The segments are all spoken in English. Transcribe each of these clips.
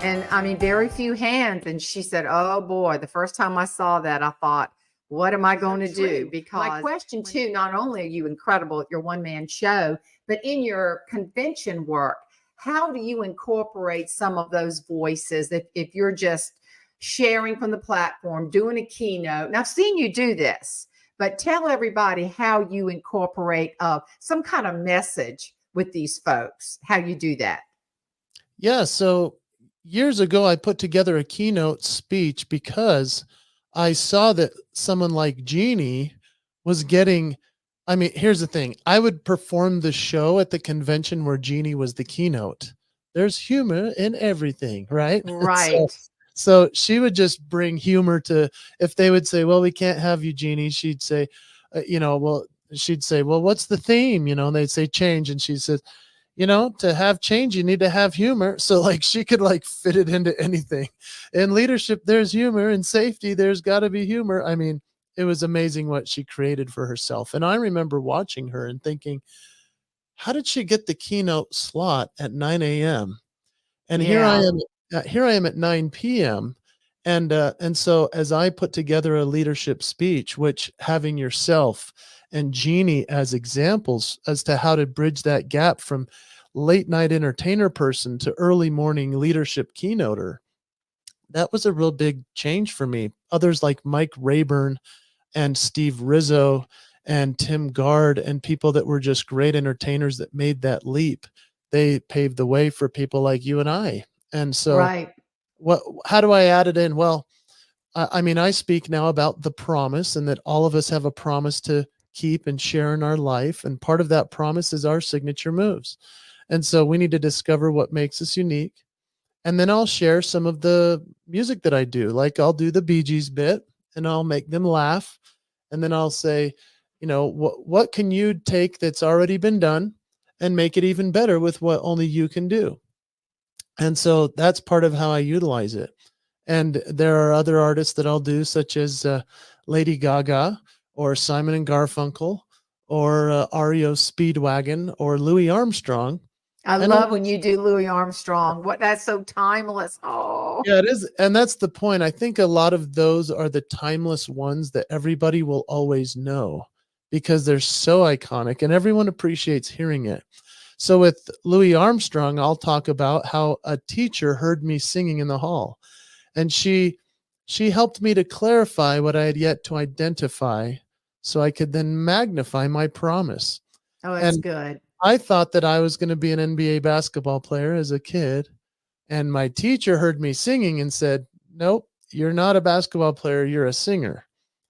And I mean, very few hands. And she said, oh boy, the first time I saw that, I thought, what am I going to do? Because my question too, not only are you incredible at your one-man show, but in your convention work, how do you incorporate some of those voices if you're just sharing from the platform, doing a keynote? And I've seen you do this, but tell everybody how you incorporate some kind of message with these folks, how you do that. Yeah. So years ago, I put together a keynote speech because I saw that someone like Jeannie was getting, I mean, here's the thing. I would perform the show at the convention where Jeannie was the keynote. There's humor in everything, right? So, Right. so she would just bring humor to, if they would say, well, we can't have you, Jeannie, she'd say, well, she'd say, well, what's the theme? And they'd say change. And she says, to have change, you need to have humor. So like she could like fit it into anything. In leadership, there's humor. In safety, there's got to be humor. I mean, it was amazing what she created for herself. And I remember watching her and thinking, how did she get the keynote slot at 9 a.m.? And Yeah. here I am at 9 p.m. And so as I put together a leadership speech, which having yourself and Jeannie as examples as to how to bridge that gap from late night entertainer person to early morning leadership keynoter, that was a real big change for me. Others like Mike Rayburn and Steve Rizzo and Tim Gard and people that were just great entertainers that made that leap. They paved the way for people like you and I. And so Right. how do I add it in? Well, I mean, I speak now about the promise and that all of us have a promise to keep and share in our life. And part of that promise is our signature moves. And so we need to discover what makes us unique. And then I'll share some of the music that I do. Like I'll do the Bee Gees bit and I'll make them laugh. And then I'll say, what can you take that's already been done and make it even better with what only you can do? And so that's part of how I utilize it. And there are other artists that I'll do, such as Lady Gaga or Simon and Garfunkel or REO Speedwagon or Louis Armstrong. I And love when you do Louis Armstrong. That's so timeless. Oh, yeah, it is. And that's the point. I think a lot of those are the timeless ones that everybody will always know because they're so iconic and everyone appreciates hearing it. So with Louis Armstrong, I'll talk about how a teacher heard me singing in the hall. And she helped me to clarify what I had yet to identify so I could then magnify my promise. oh, that's And good. I thought that I was going to be an NBA basketball player as a kid. And my teacher heard me singing and said, nope, you're not a basketball player. You're a singer.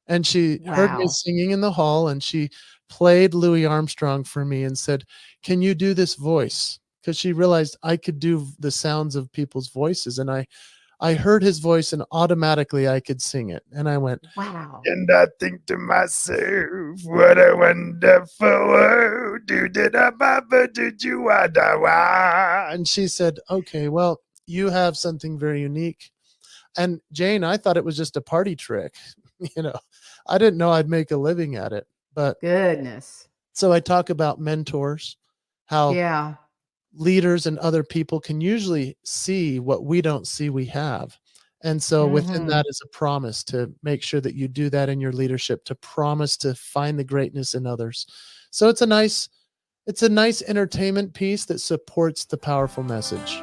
And she heard me Wow. singing in the hall and she played Louis Armstrong for me and said, can you do this voice? Because she realized I could do the sounds of people's voices. And I heard his voice and automatically I could sing it. And I went, Wow. and I think to myself, what a wonderful world. And she said, okay, well, you have something very unique. And Jane, I thought it was just a party trick. I didn't know I'd make a living at it. But Goodness. so I talk about mentors, how Yeah. leaders and other people can usually see what we don't see we have. And so within Mm-hmm. that is a promise to make sure that you do that in your leadership, to promise to find the greatness in others. So it's a nice entertainment piece that supports the powerful message.